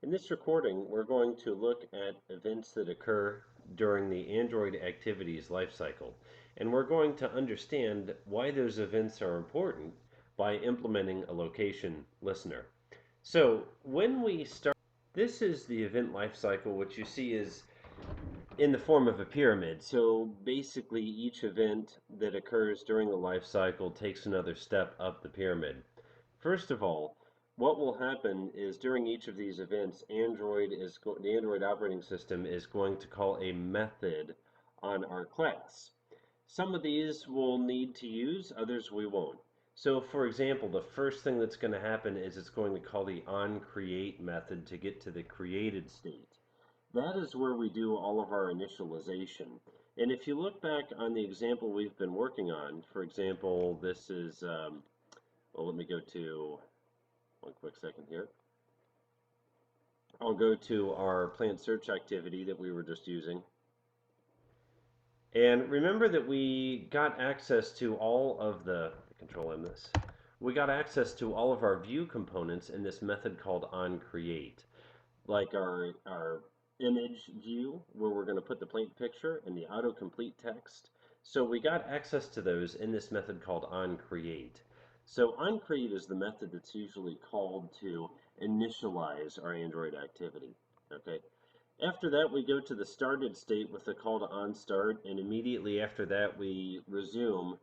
In this recording, we're going to look at events that occur during the Android activities lifecycle, and we're going to understand why those events are important by implementing a location listener. So when we start, this is the event lifecycle, which you see is in the form of a pyramid. So basically, each event that occurs during the life cycle takes another step up the pyramid. First of all, what will happen is during each of these events, the Android operating system is going to call a method on our class. Some of these we'll need to use, others we won't. So for example, the first thing that's going to happen is it's going to call the onCreate method to get to the created state. That is where we do all of our initialization. And if you look back on the example we've been working on, for example, this is, well, let me go to, one quick second here. I'll go to our plant search activity that we were just using. And remember that we got access to all of control M this. We got access to all of our view components in this method called onCreate. Like our image view, where we're going to put the plant picture and the autocomplete text. So we got access to those in this method called onCreate. So onCreate is the method that's usually called to initialize our Android activity. Okay. After that, we go to the started state with the call to onStart, and immediately after that, we resume.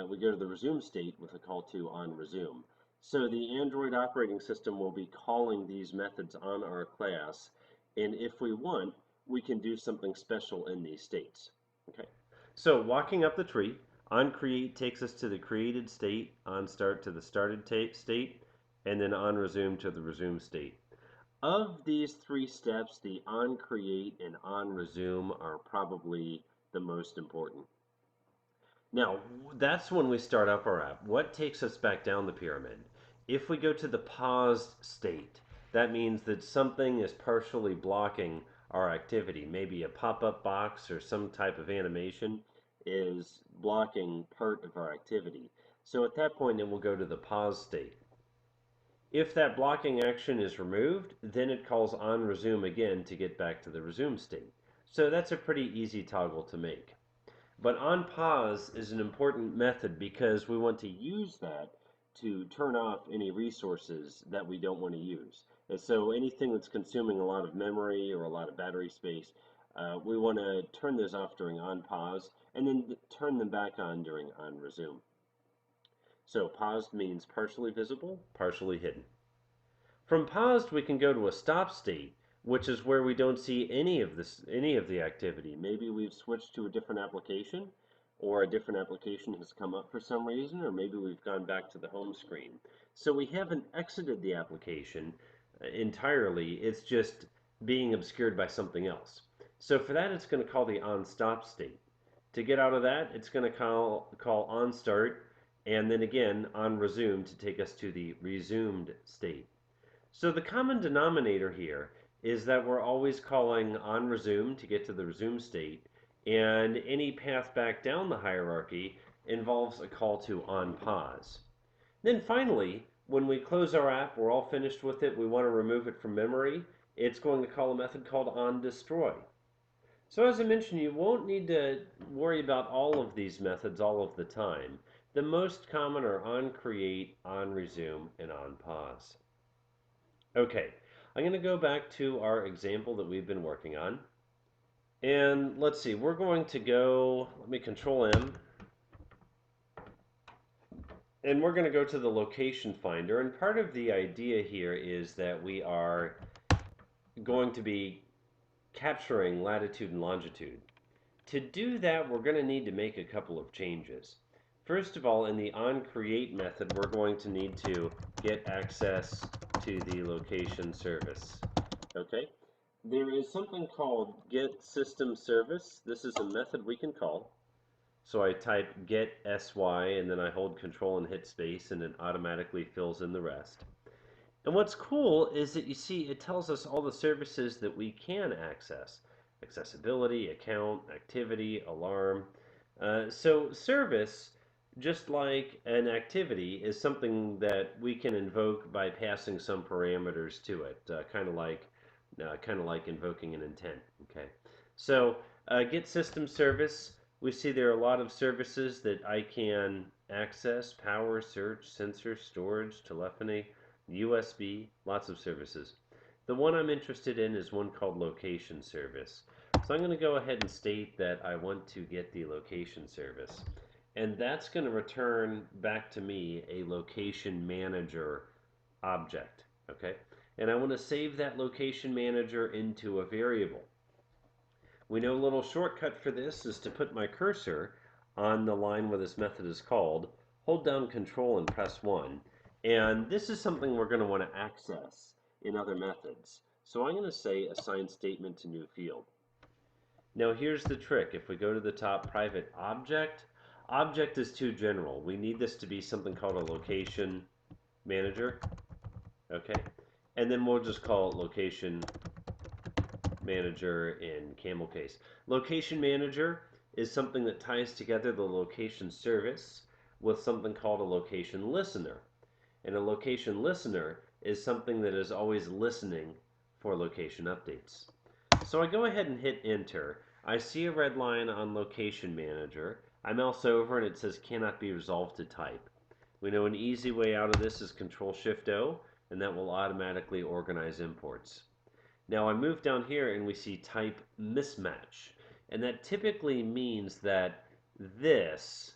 We go to the resume state with a call to onResume. So the Android operating system will be calling these methods on our class, and if we want, we can do something special in these states. Okay. So walking up the tree, onCreate takes us to the created state, onStart to the started state, and then onResume to the resume state. Of these three steps, the onCreate and onResume are probably the most important. Now, that's when we start up our app. What takes us back down the pyramid? If we go to the paused state, that means that something is partially blocking our activity. Maybe a pop-up box or some type of animation is blocking part of our activity. So at that point, it will go to the pause state. If that blocking action is removed, then it calls onResume again to get back to the resume state. So that's a pretty easy toggle to make. But onPause is an important method because we want to use that to turn off any resources that we don't want to use. And so anything that's consuming a lot of memory or a lot of battery space, we want to turn those off during onPause and then turn them back on during onResume. So paused means partially visible, partially hidden. From paused, we can go to a stop state, which is where we don't see any of the activity. Maybe we've switched to a different application, or a different application has come up for some reason, or maybe we've gone back to the home screen. So we haven't exited the application entirely, it's just being obscured by something else. So for that, it's going to call the onStop state. To get out of that, it's going to call onStart, and then again onResume to take us to the resumed state. So the common denominator here is that we're always calling onResume to get to the resume state, and any path back down the hierarchy involves a call to onPause. Then finally, when we close our app, we're all finished with it, we want to remove it from memory, it's going to call a method called onDestroy. So as I mentioned, you won't need to worry about all of these methods all of the time. The most common are onCreate, onResume, and onPause. Okay, I'm going to go back to our example that we've been working on. And let's see, we're going to go, let me control M, and we're going to go to the location finder. And part of the idea here is that we are going to be capturing latitude and longitude. To do that, we're going to need to make a couple of changes. First of all, in the onCreate method, we're going to need to get access to the Locaiton Service. Okay? There is something called get system service. This is a method we can call. So I type get sy and then I hold control and hit space and it automatically fills in the rest. And what's cool is that you see it tells us all the services that we can access. Accessibility, account, activity, alarm. So service just like an activity is something that we can invoke by passing some parameters to it, kind of like invoking an intent. Okay, so get system service. We see there are a lot of services that I can access: power, search, sensor, storage, telephony, USB, lots of services. The one I'm interested in is one called Location Service. So I'm going to go ahead and state that I want to get the location service. And that's going to return back to me a location manager object. Okay? And I want to save that location manager into a variable. We know a little shortcut for this is to put my cursor on the line where this method is called, hold down Control and press 1. And this is something we're going to want to access in other methods. So I'm going to say assign statement to new field. Now here's the trick. If we go to the top, private object, object is too general. We need this to be something called a location manager. Okay? And then we'll just call it location manager in camel case. Location manager is something that ties together the location service with something called a location listener. And a location listener is something that is always listening for location updates. So I go ahead and hit enter. I see a red line on location manager. I mouse over and it says cannot be resolved to type. We know an easy way out of this is Control Shift O, and that will automatically organize imports. Now I move down here and we see type mismatch. And that typically means that this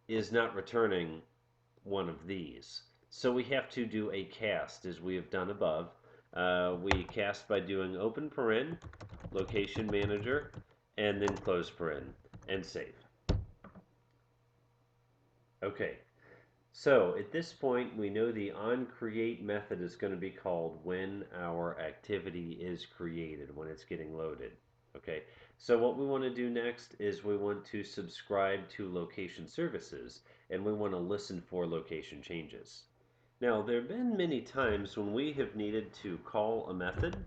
is not returning one of these. So we have to do a cast as we have done above. We cast by doing open paren, location manager, and then close paren, and save. Okay, so at this point we know the onCreate method is going to be called when our activity is created, when it's getting loaded. Okay, so what we want to do next is we want to subscribe to location services, and we want to listen for location changes. Now, there have been many times when we have needed to call a method,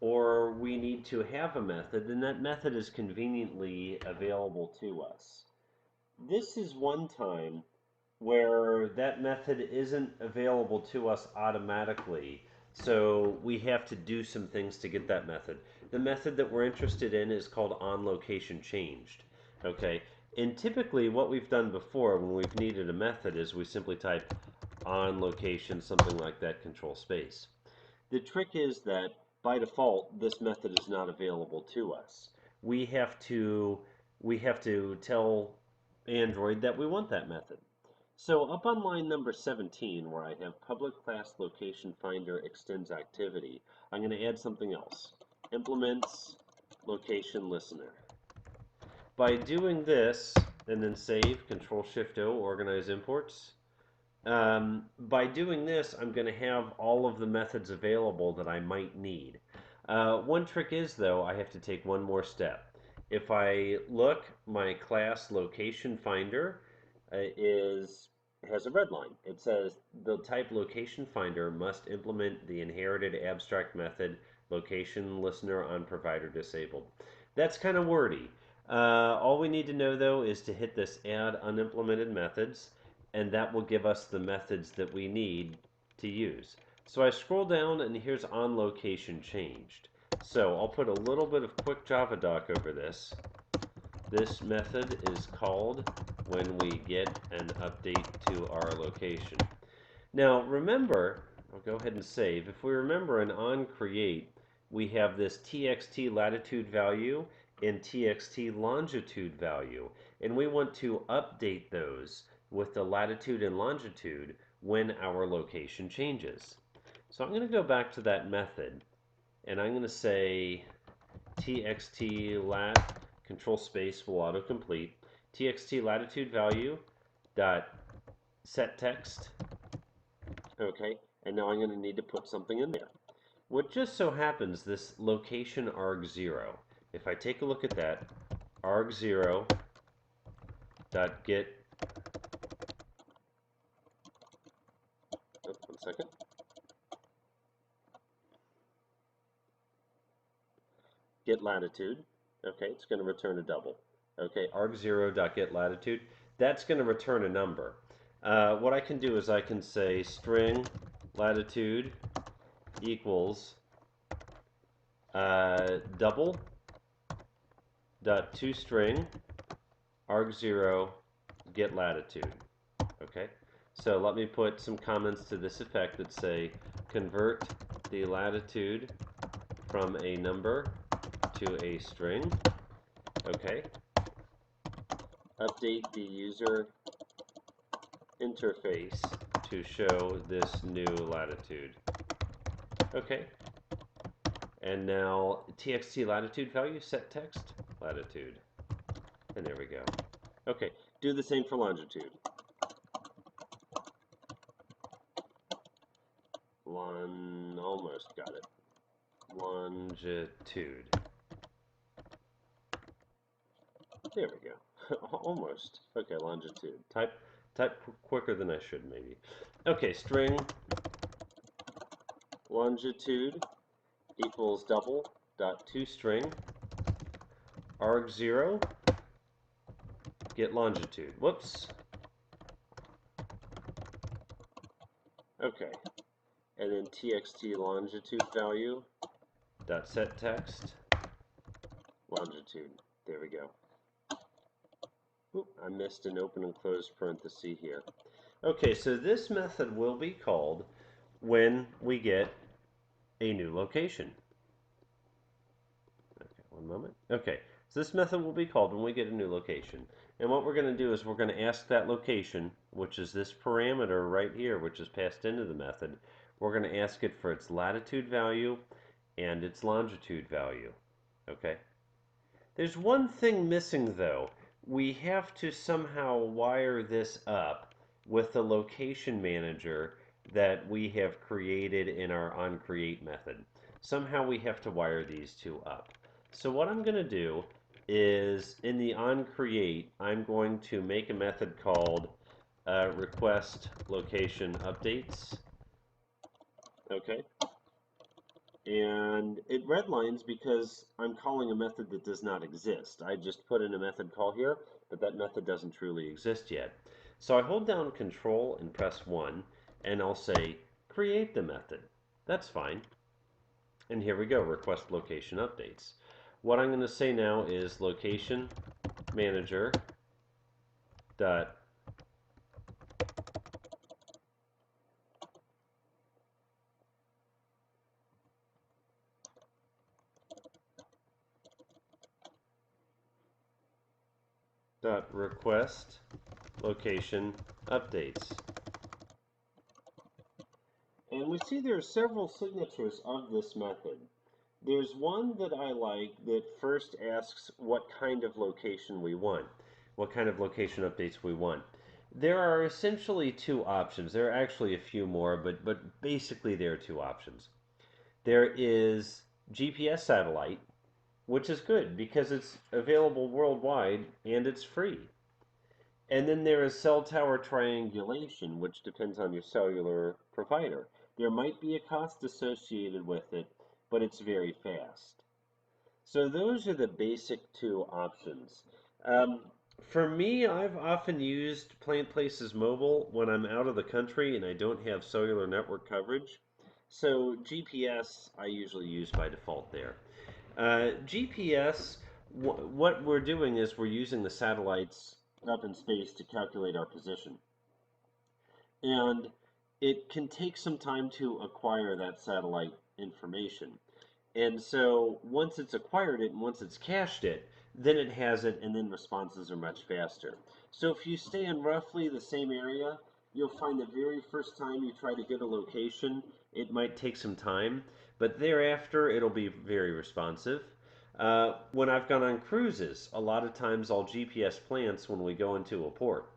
or we need to have a method, and that method is conveniently available to us. This is one time where that method isn't available to us automatically, so we have to do some things to get that method. The method that we're interested in is called onLocationChanged. Okay, and typically what we've done before when we've needed a method is we simply type on location, something like that, control space. The trick is that by default this method is not available to us. We have to tell Android that we want that method. So up on line number 17, where I have public class location finder extends activity, I'm going to add something else. Implements location listener. By doing this and then save, Control Shift O, organize imports. By doing this, I'm going to have all of the methods available that I might need. One trick is, though, I have to take one more step. If I look, my class location finder has a red line. It says the type location finder must implement the inherited abstract method location listener on provider disabled. That's kind of wordy. All we need to know, though, is to hit this add unimplemented methods, and that will give us the methods that we need to use. So I scroll down and here's on location changed. So I'll put a little bit of quick Java doc over this. This method is called when we get an update to our location. Now remember, I'll go ahead and save. If we remember in onCreate, we have this txt latitude value and txt longitude value, and we want to update those with the lat and longitude when our location changes. So I'm going to go back to that method, and I'm going to say txt lat control space will autocomplete txt latitude value dot set text. Okay, and now I'm going to need to put something in there. What just so happens, this location arg0, if I take a look at that, arg0 dot get, oh, one second, get latitude. Okay, it's going to return a double. Okay, arg0 dot get latitude. that's going to return a number. What I can do is I can say string latitude equals double dot toString arg0 get latitude. Okay, so let me put some comments to this effect that say convert the latitude from a number to a string. Okay, update the user interface to show this new latitude. Okay, and now txt latitude value set text latitude, and there we go. Okay, do the same for longitude. Almost got it. Longitude. There we go. Almost. Okay, longitude. Type quicker than I should maybe. Okay, string longitude equals double dot toString arg0 get longitude. Whoops. Okay, and then txt longitude value dot set text longitude. There we go. Oop, I missed an open and close parenthesis here. Okay, so this method will be called when we get a new location. Okay, one moment. Okay, so this method will be called when we get a new location. And what we're going to do is we're going to ask that location, which is this parameter right here, which is passed into the method. We're going to ask it for its latitude value and its longitude value. Okay? There's one thing missing though. We have to somehow wire this up with the location manager that we have created in our onCreate method. Somehow we have to wire these two up. So what I'm going to do is in the onCreate, I'm going to make a method called request location updates. Okay. And it redlines because I'm calling a method that does not exist. I just put in a method call here, but that method doesn't truly exist yet. So I hold down Control and press 1, and I'll say create the method. That's fine. And here we go, request location updates. What I'm going to say now is location manager dot request location updates. And we see there are several signatures of this method. There's one that I like that first asks what kind of location we want, what kind of location updates we want. There are essentially two options. There are actually a few more, but basically there are two options. There is GPS satellite, which is good because it's available worldwide and it's free. And then there is cell tower triangulation, which depends on your cellular provider. There might be a cost associated with it, but it's very fast. So those are the basic two options. For me, I've often used Plant Places Mobile when I'm out of the country and I don't have cellular network coverage. So GPS I usually use by default there. GPS, what we're doing is we're using the satellites up in space to calculate our position. And it can take some time to acquire that satellite information. And so once it's acquired it and once it's cached it, then it has it and then responses are much faster. So if you stay in roughly the same area, you'll find the very first time you try to get a location, it might take some time, but thereafter it'll be very responsive. When I've gone on cruises, a lot of times I'll GPS plants when we go into a port.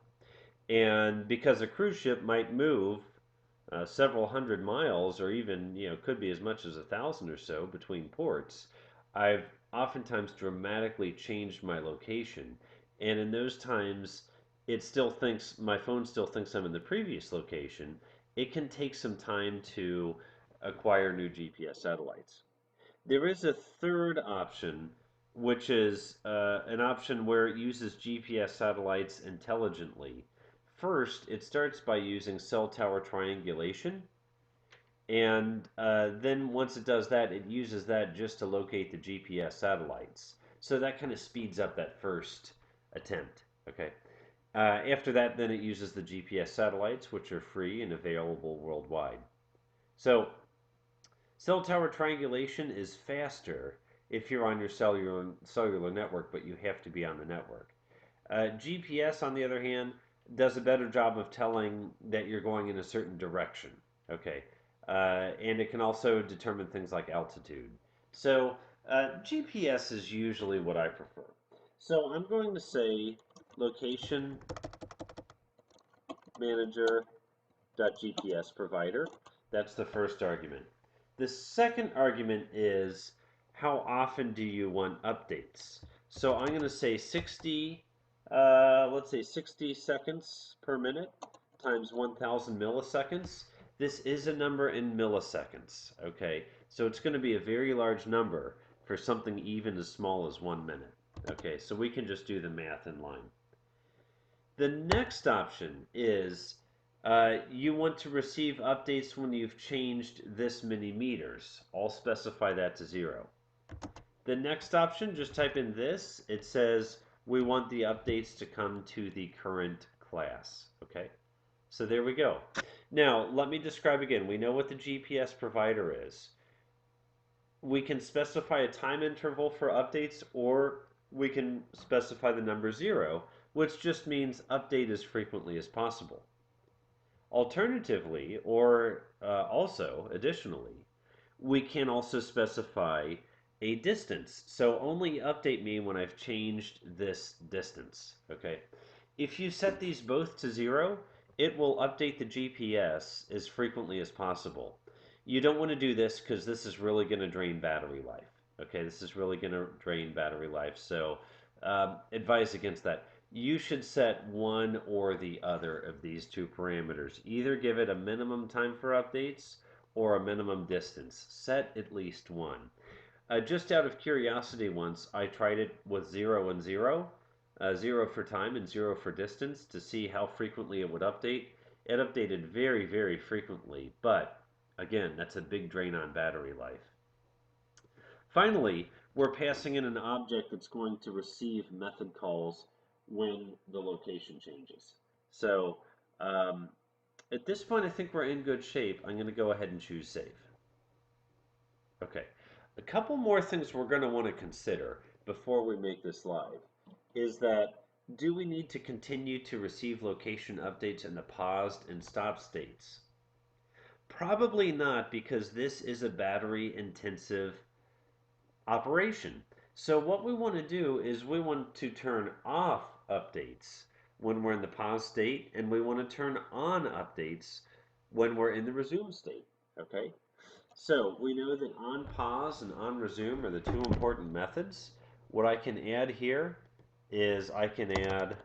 And because a cruise ship might move several hundred miles, or even could be as much as 1,000 or so between ports, I've oftentimes dramatically changed my location, and in those times, it still thinks my phone still thinks I'm in the previous location. It can take some time to acquire new GPS satellites. There is a third option, which is an option where it uses GPS satellites intelligently. First, it starts by using cell tower triangulation, and then once it does that, it uses that just to locate the GPS satellites. So that kind of speeds up that first attempt. Okay. After that, then it uses the GPS satellites, which are free and available worldwide. So cell tower triangulation is faster if you're on your cellular network, but you have to be on the network. GPS, on the other hand, does a better job of telling that you're going in a certain direction. Okay, and it can also determine things like altitude. So GPS is usually what I prefer. So I'm going to say location manager.gps provider. That's the first argument. The second argument is how often do you want updates? So I'm going to say 60, let's say 60 seconds per minute times 1,000 milliseconds. This is a number in milliseconds, okay? So it's going to be a very large number for something even as small as 1 minute. Okay, so we can just do the math in line. The next option is you want to receive updates when you've changed this many meters. I'll specify that to 0. The next option, just type in this. It says we want the updates to come to the current class. Okay, so there we go. Now, let me describe again. We know what the GPS provider is. We can specify a time interval for updates, or we can specify the number 0, which just means update as frequently as possible. Alternatively, or also additionally, we can also specify a distance. So only update me when I've changed this distance. Okay. If you set these both to 0, it will update the GPS as frequently as possible. You don't want to do this because this is really going to drain battery life. Okay, this is really going to drain battery life. So advise against that. You should set one or the other of these two parameters. Either give it a minimum time for updates or a minimum distance. Set at least one. Just out of curiosity once, I tried it with 0 and 0. 0 for time and 0 for distance to see how frequently it would update. It updated very, very frequently, but again, that's a big drain on battery life. Finally, we're passing in an object that's going to receive method calls when the location changes. So at this point, I think we're in good shape. I'm going to go ahead and choose save. Okay, a couple more things we're going to want to consider before we make this live is that do we need to continue to receive location updates in the paused and stop states? Probably not, because this is a battery intensive operation. So what we want to do is we want to turn off updates when we're in the pause state, and we want to turn on updates when we're in the resume state. Okay, so we know that on pause and on resume are the two important methods. What I can add here is I can add,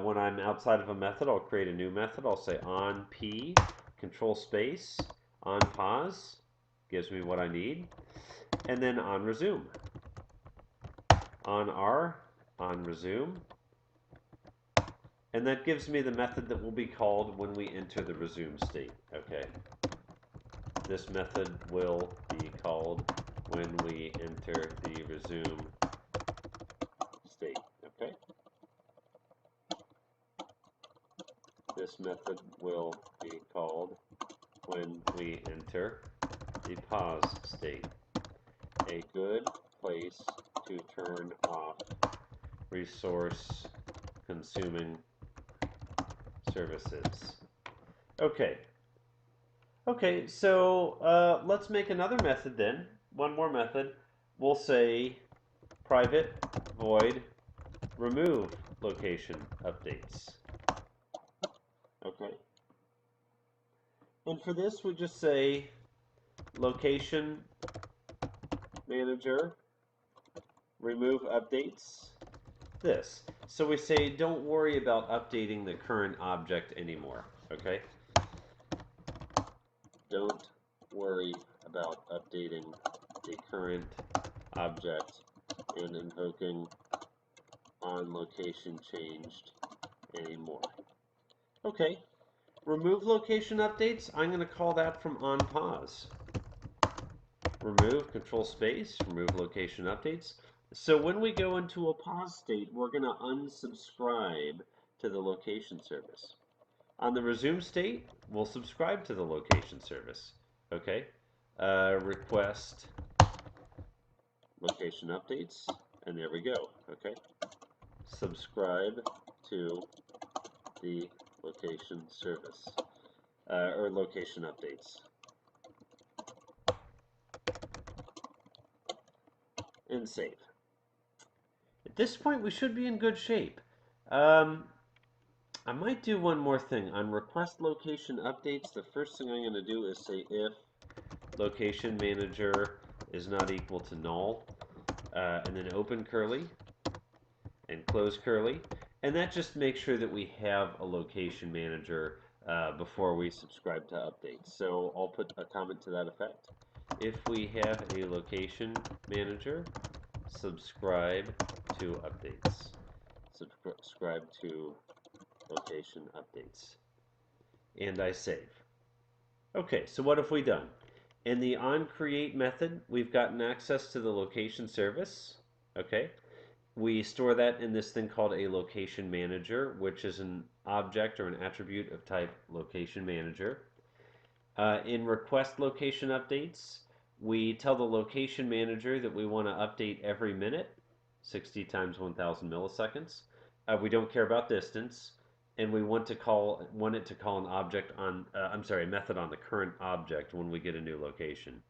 when I'm outside of a method, I'll create a new method. I'll say on P, control space, on pause, gives me what I need, and then on resume. On R, on resume, and that gives me the method that will be called when we enter the resume state. Okay, this method will be called when we enter the resume state. Okay, this method will be called when we enter the pause state. A good place to turn off resource consuming services. Okay. Okay, so let's make another method then. One more method. We'll say private void remove location updates. Okay. And for this, we just say location manager remove updates. This. So we say don't worry about updating the current object anymore. Okay? Don't worry about updating the current object and invoking on location changed anymore. Okay, remove location updates. I'm going to call that from on pause. Remove control space, remove location updates. So when we go into a pause state, we're going to unsubscribe to the location service. On the resume state, we'll subscribe to the location service. Okay, request location updates, and there we go. Okay, subscribe to the location service or location updates, and save. At this point, we should be in good shape. Um, I might do one more thing. On request location updates, the first thing I'm going to do is say if location manager is not equal to null, and then open curly and close curly. And that just makes sure that we have a location manager before we subscribe to updates. So I'll put a comment to that effect. If we have a location manager, subscribe to updates. Subscribe to location updates. And I save. Okay, so what have we done? In the onCreate method, we've gotten access to the location service. Okay, we store that in this thing called a location manager, which is an object or an attribute of type location manager. In request location updates, we tell the location manager that we want to update every minute, 60 times 1000 milliseconds. We don't care about distance, and we want it to call an object on, a method on the current object when we get a new location.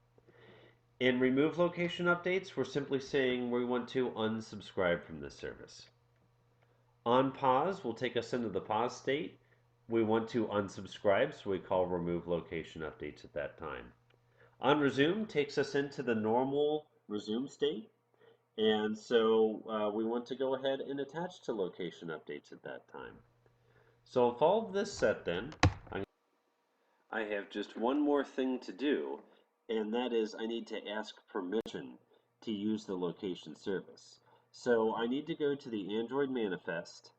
In remove location updates, we're simply saying we want to unsubscribe from this service. On pause will take us into the pause state. We want to unsubscribe, so we call remove location updates at that time. On resume takes us into the normal resume state, and so we want to go ahead and attach to location updates at that time. So if all of this set then, I have just one more thing to do, and that is I need to ask permission to use the location service. So I need to go to the Android manifest,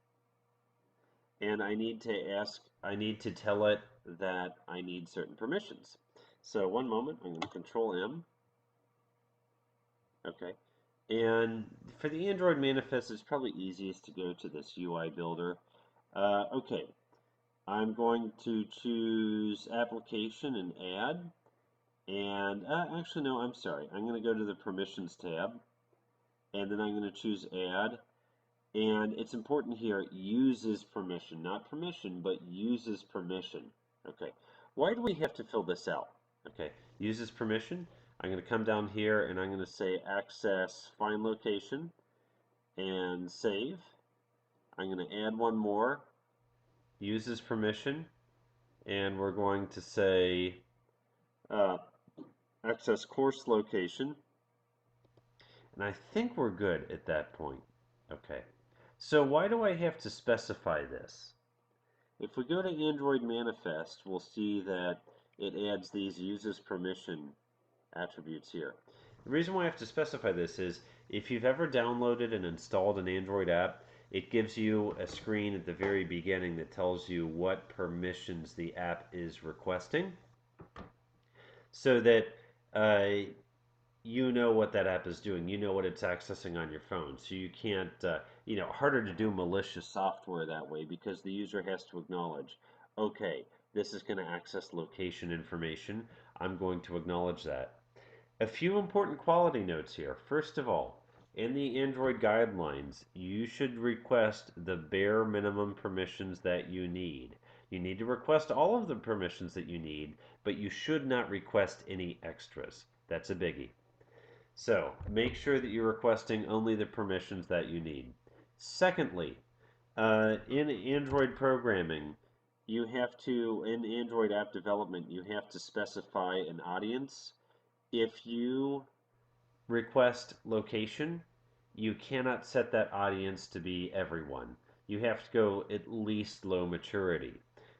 and I need to tell it that I need certain permissions. So one moment, I'm going to Control M. Okay. And for the Android manifest, it's probably easiest to go to this UI builder. Okay, I'm going to choose application and add. And actually, no, I'm sorry. I'm going to go to the permissions tab, and then I'm going to choose add. And it's important here, uses permission, not permission, but uses permission. Okay, why do we have to fill this out? Okay, uses permission. I'm going to come down here and I'm going to say access find location and save. I'm going to add one more, uses permission, and we're going to say uh, access course location. And I think we're good at that point. Okay, so why do I have to specify this? If we go to Android manifest, we'll see that it adds these uses permission attributes here. The reason why I have to specify this is if you've ever downloaded and installed an Android app, it gives you a screen at the very beginning that tells you what permissions the app is requesting so that you know what that app is doing. You know what it's accessing on your phone. So you can't, harder to do malicious software that way because the user has to acknowledge, okay, this is going to access location information. I'm going to acknowledge that. A few important quality notes here. First of all, in the Android guidelines, you should request the bare minimum permissions that you need. You need to request all of the permissions that you need, but you should not request any extras. That's a biggie. So make sure that you're requesting only the permissions that you need. Secondly, in Android programming, in Android app development, you have to specify an audience. If you request location, you cannot set that audience to be everyone. You have to go at least low maturity.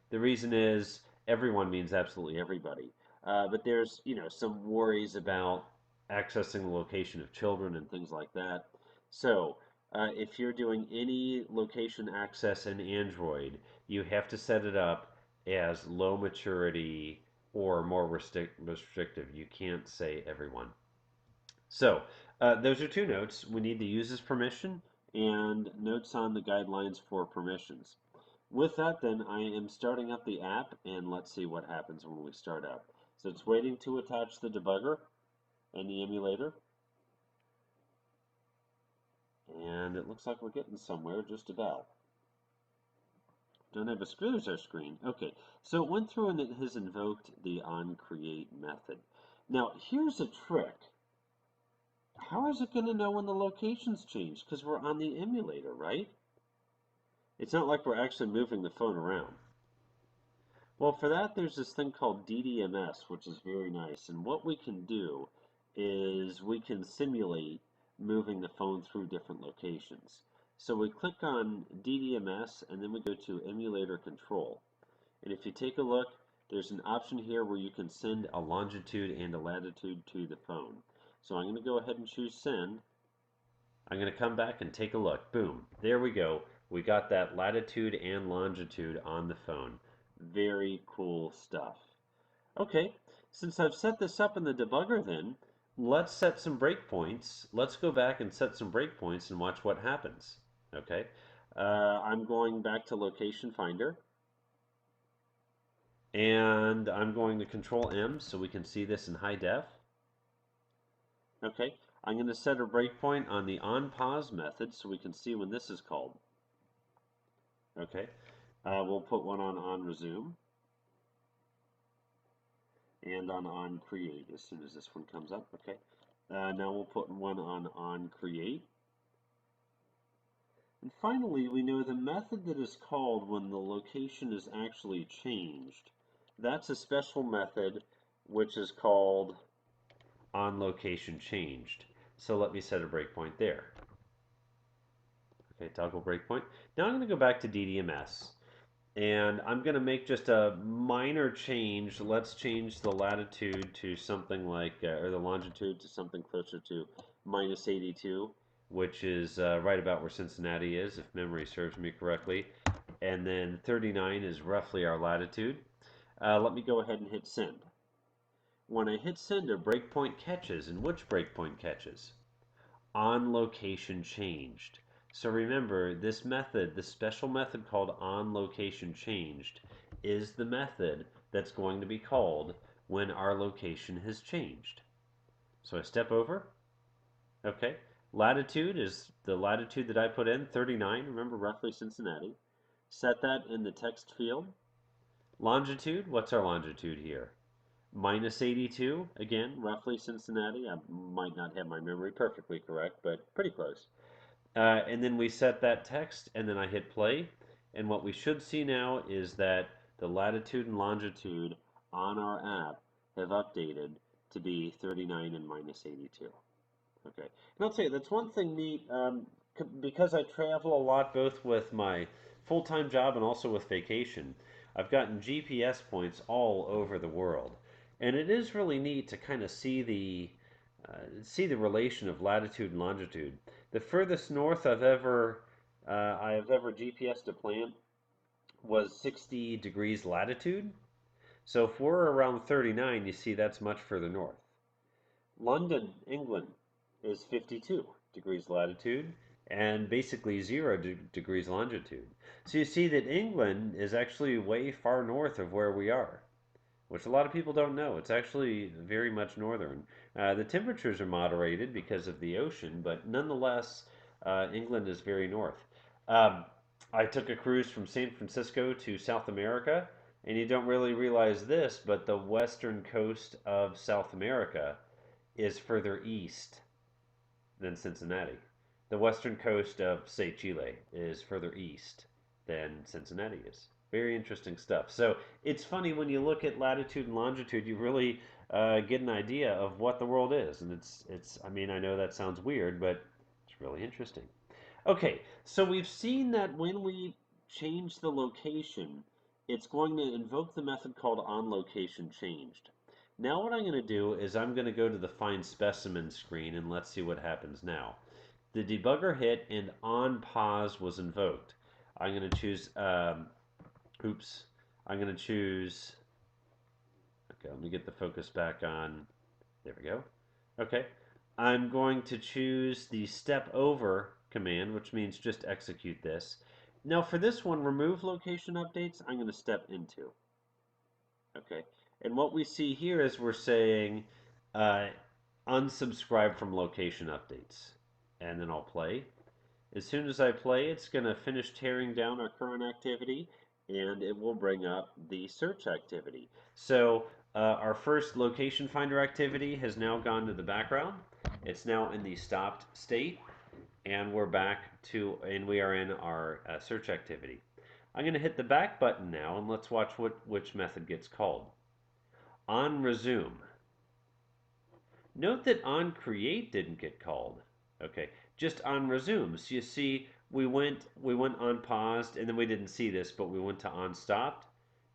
The reason is everyone means absolutely everybody. But there's, some worries about accessing the location of children and things like that. So, if you're doing any location access in Android, you have to set it up as low maturity or more restrictive. You can't say everyone. So, those are two notes. We need the user's permission and notes on the guidelines for permissions. With that, then, I am starting up the app, and let's see what happens when we start up. So it's waiting to attach the debugger and the emulator. And it looks like we're getting somewhere, just about. Don't have a screener screen. Okay, so it went through and it has invoked the onCreate method. Now, here's a trick. How is it going to know when the location's changed? Because we're on the emulator, right? It's not like we're actually moving the phone around. Well, for that, there's this thing called DDMS, which is very nice. And what we can do is we can simulate moving the phone through different locations. So we click on DDMS, and then we go to Emulator Control. And if you take a look, there's an option here where you can send a longitude and a latitude to the phone. So I'm going to go ahead and choose Send. I'm going to come back and take a look. Boom. There we go. We got that latitude and longitude on the phone. Very cool stuff. Okay, since I've set this up in the debugger then, let's set some breakpoints. Let's go back and set some breakpoints and watch what happens. Okay, I'm going back to Location Finder. And I'm going to Control M so we can see this in high def. Okay, I'm going to set a breakpoint on the onPause method so we can see when this is called. Okay, we'll put one on onResume and on onCreate as soon as this one comes up. Okay, now we'll put one on onCreate. And finally, we know the method that is called when the location is actually changed. That's a special method which is called onLocationChanged. So let me set a breakpoint there. Okay, toggle breakpoint. Now I'm going to go back to DDMS. And I'm going to make just a minor change. Let's change the latitude to something like, or the longitude to something closer to minus 82, which is right about where Cincinnati is, if memory serves me correctly. And then 39 is roughly our latitude. Let me go ahead and hit send. When I hit send, a breakpoint catches. And which breakpoint catches? On location changed. So remember, this method, this special method called on location changed, is the method that's going to be called when our location has changed. So I step over. Okay. Latitude is the latitude that I put in, 39, remember roughly Cincinnati. Set that in the text field. Longitude, what's our longitude here? Minus 82, again, roughly Cincinnati. I might not have my memory perfectly correct, but pretty close. And then we set that text, and then I hit play. And what we should see now is that the latitude and longitude on our app have updated to be 39 and minus 82. Okay, and I'll tell you, that's one thing neat, because I travel a lot both with my full-time job and also with vacation. I've gotten GPS points all over the world. And it is really neat to kind of see the relation of latitude and longitude. The furthest north I have ever GPSed a plant was 60 degrees latitude. So if we're around 39, you see that's much further north. London, England, is 52 degrees latitude and basically 0 degrees longitude. So you see that England is actually way far north of where we are, which a lot of people don't know. It's actually very much northern. The temperatures are moderated because of the ocean, but nonetheless, England is very north. Um, I took a cruise from San Francisco to South America, and you don't really realize this, but the western coast of South America is further east than Cincinnati. The western coast of, say, Chile is further east than Cincinnati is. Very interesting stuff. So it's funny when you look at latitude and longitude, you really get an idea of what the world is. And I mean, I know that sounds weird, but it's really interesting. Okay, so we've seen that when we change the location, it's going to invoke the method called onLocationChanged. Now what I'm going to do is I'm going to go to the Find Specimen screen and let's see what happens now. The debugger hit and on pause was invoked. I'm going to choose, oops, I'm going to choose, okay, let me get the focus back on, there we go. Okay, I'm going to choose the step over command, which means just execute this. Now for this one, remove location updates, I'm going to step into. Okay, and what we see here is we're saying uh, unsubscribe from location updates. And then I'll play. As soon as I play, it's going to finish tearing down our current activity and it will bring up the search activity. So our first location finder activity has now gone to the background. It's now in the stopped state and we're back to, and we are in our search activity. I'm going to hit the back button now and let's watch which method gets called. On resume. Note that on create didn't get called. Okay, just on resume. So you see, we went on paused, and then we didn't see this, but we went to on stopped.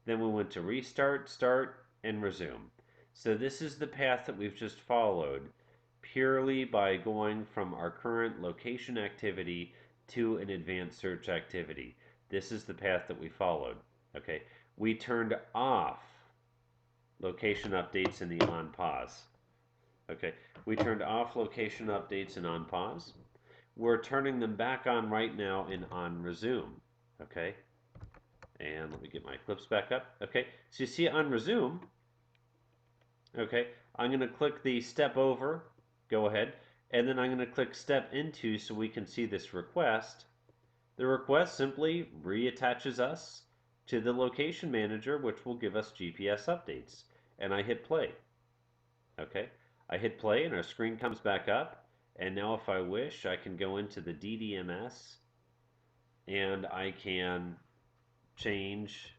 Then we went to restart, start, and resume. So this is the path that we've just followed, purely by going from our current location activity to an advanced search activity. This is the path that we followed. Okay, we turned off location updates in the on pause. Okay, we turned off location updates and on pause. We're turning them back on right now in on resume. Okay, and let me get my clips back up. Okay, so you see on resume. Okay, I'm going to click the step over, go ahead, and then I'm going to click step into so we can see this request. The request simply reattaches us to the location manager, which will give us GPS updates. And I hit play. Okay, I hit play and our screen comes back up. And now if I wish, I can go into the DDMS and I can change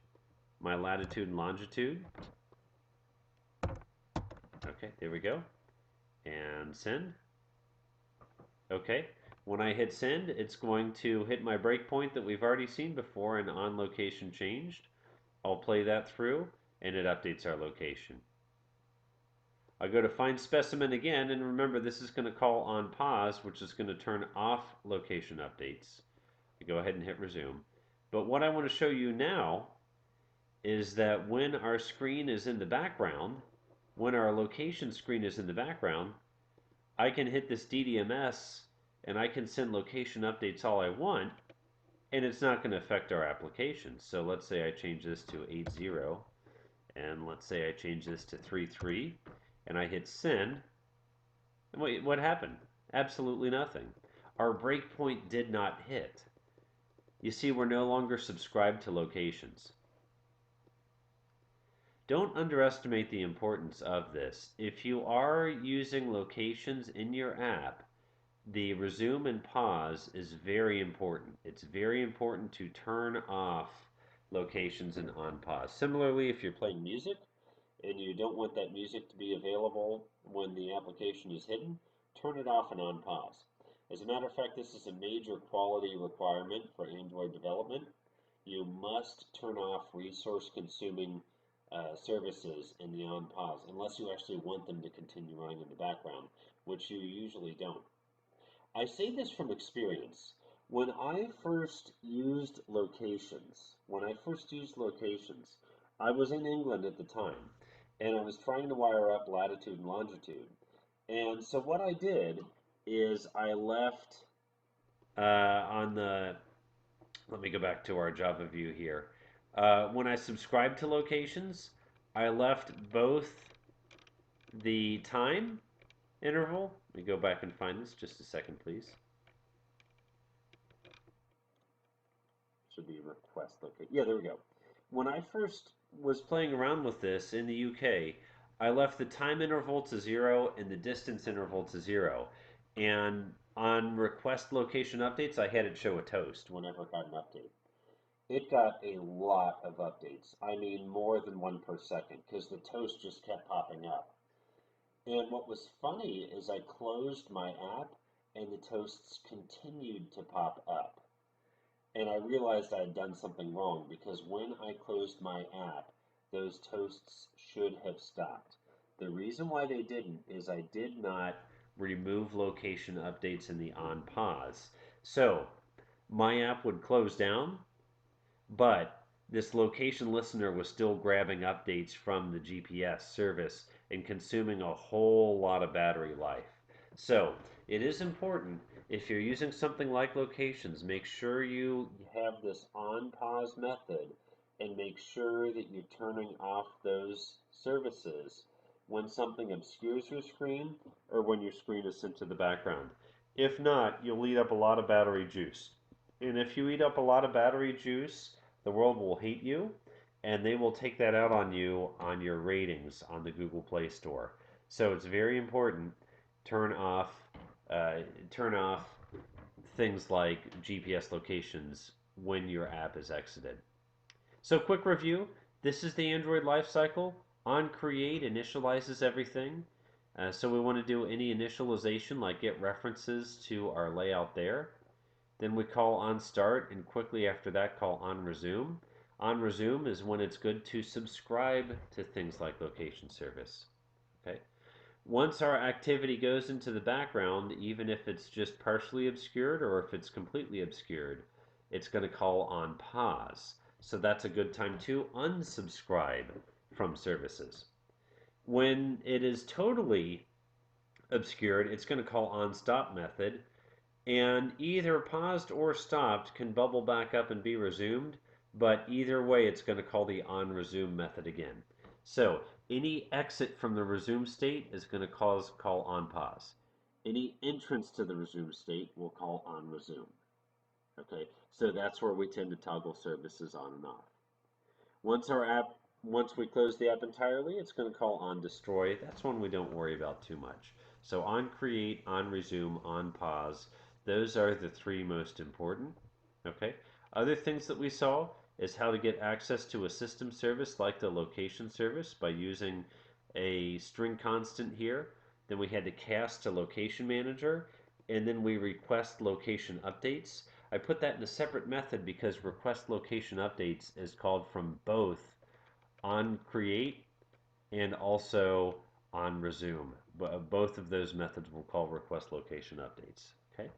my latitude and longitude. Okay, there we go. And send. Okay, when I hit send, it's going to hit my breakpoint that we've already seen before and on location changed. I'll play that through and it updates our location. I go to find specimen again, and remember this is going to call on pause, which is going to turn off location updates. I go ahead and hit resume. But what I want to show you now is that when our screen is in the background, when our location screen is in the background, I can hit this DDMS and I can send location updates all I want, and it's not going to affect our application. So let's say I change this to 80, and let's say I change this to 33, and I hit send. And wait, what happened? Absolutely nothing. Our breakpoint did not hit. You see, we're no longer subscribed to locations. Don't underestimate the importance of this. If you are using locations in your app, the resume and pause is very important. It's very important to turn off locations and on pause. Similarly, if you're playing music and you don't want that music to be available when the application is hidden, turn it off and on pause. As a matter of fact, this is a major quality requirement for Android development. You must turn off resource consuming services in the on pause unless you actually want them to continue running in the background, which you usually don't. I say this from experience. When I first used locations, I was in England at the time, and I was trying to wire up latitude and longitude. And so what I did is I left on the, let me go back to our Java view here. When I subscribed to locations, I left both the time interval. Let me go back and find this just a second, please. Should be request location. Yeah, there we go. When I first was playing around with this in the UK, I left the time interval to 0 and the distance interval to 0. And on request location updates, I had it show a toast whenever it got an update. It got a lot of updates. I mean, more than one per second, because the toast just kept popping up. And what was funny is I closed my app and the toasts continued to pop up. And I realized I had done something wrong because when I closed my app, those toasts should have stopped. The reason why they didn't is I did not remove location updates in the on pause. So my app would close down, but this location listener was still grabbing updates from the GPS service and consuming a whole lot of battery life. So it is important if you're using something like locations, make sure you have this on pause method and make sure that you're turning off those services when something obscures your screen or when your screen is sent to the background. If not, you'll eat up a lot of battery juice. And if you eat up a lot of battery juice, the world will hate you, and they will take that out on you on your ratings on the Google Play Store. So it's very important. Turn off, uh, turn off things like GPS locations when your app is exited. So quick review. This is the Android lifecycle. On create initializes everything. So we want to do any initialization like get references to our layout there. Then we call on start, and quickly after that call on resume. On resume is when it's good to subscribe to things like location service. Okay. Once our activity goes into the background, even if it's just partially obscured or if it's completely obscured, it's going to call on pause. So that's a good time to unsubscribe from services. When it is totally obscured, it's going to call on stop method, and either paused or stopped can bubble back up and be resumed, but either way it's going to call the on resume method again. So any exit from the resume state is going to call on pause. Any entrance to the resume state will call on resume. Okay, so that's where we tend to toggle services on and off. Once we close the app entirely, it's going to call on destroy. That's one we don't worry about too much. So on create, on resume, on pause, those are the three most important. Okay. Other things that we saw is how to get access to a system service like the location service by using a string constant here. Then we had to cast to location manager, and then we request location updates. I put that in a separate method because request location updates is called from both on create and also on resume. Both of those methods will call request location updates. Okay.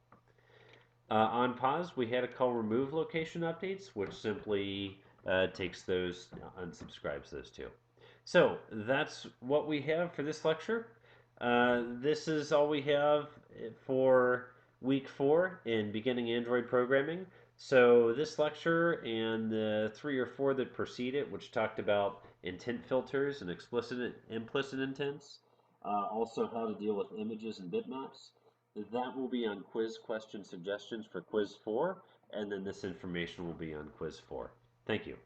On pause, we had a call remove location updates, which simply takes those, unsubscribes those two. So that's what we have for this lecture. This is all we have for week 4 in beginning Android programming. So this lecture and the 3 or 4 that precede it, which talked about intent filters and explicit and implicit intents, also how to deal with images and bitmaps. That will be on quiz question suggestions for quiz 4, and then this information will be on quiz 4. Thank you.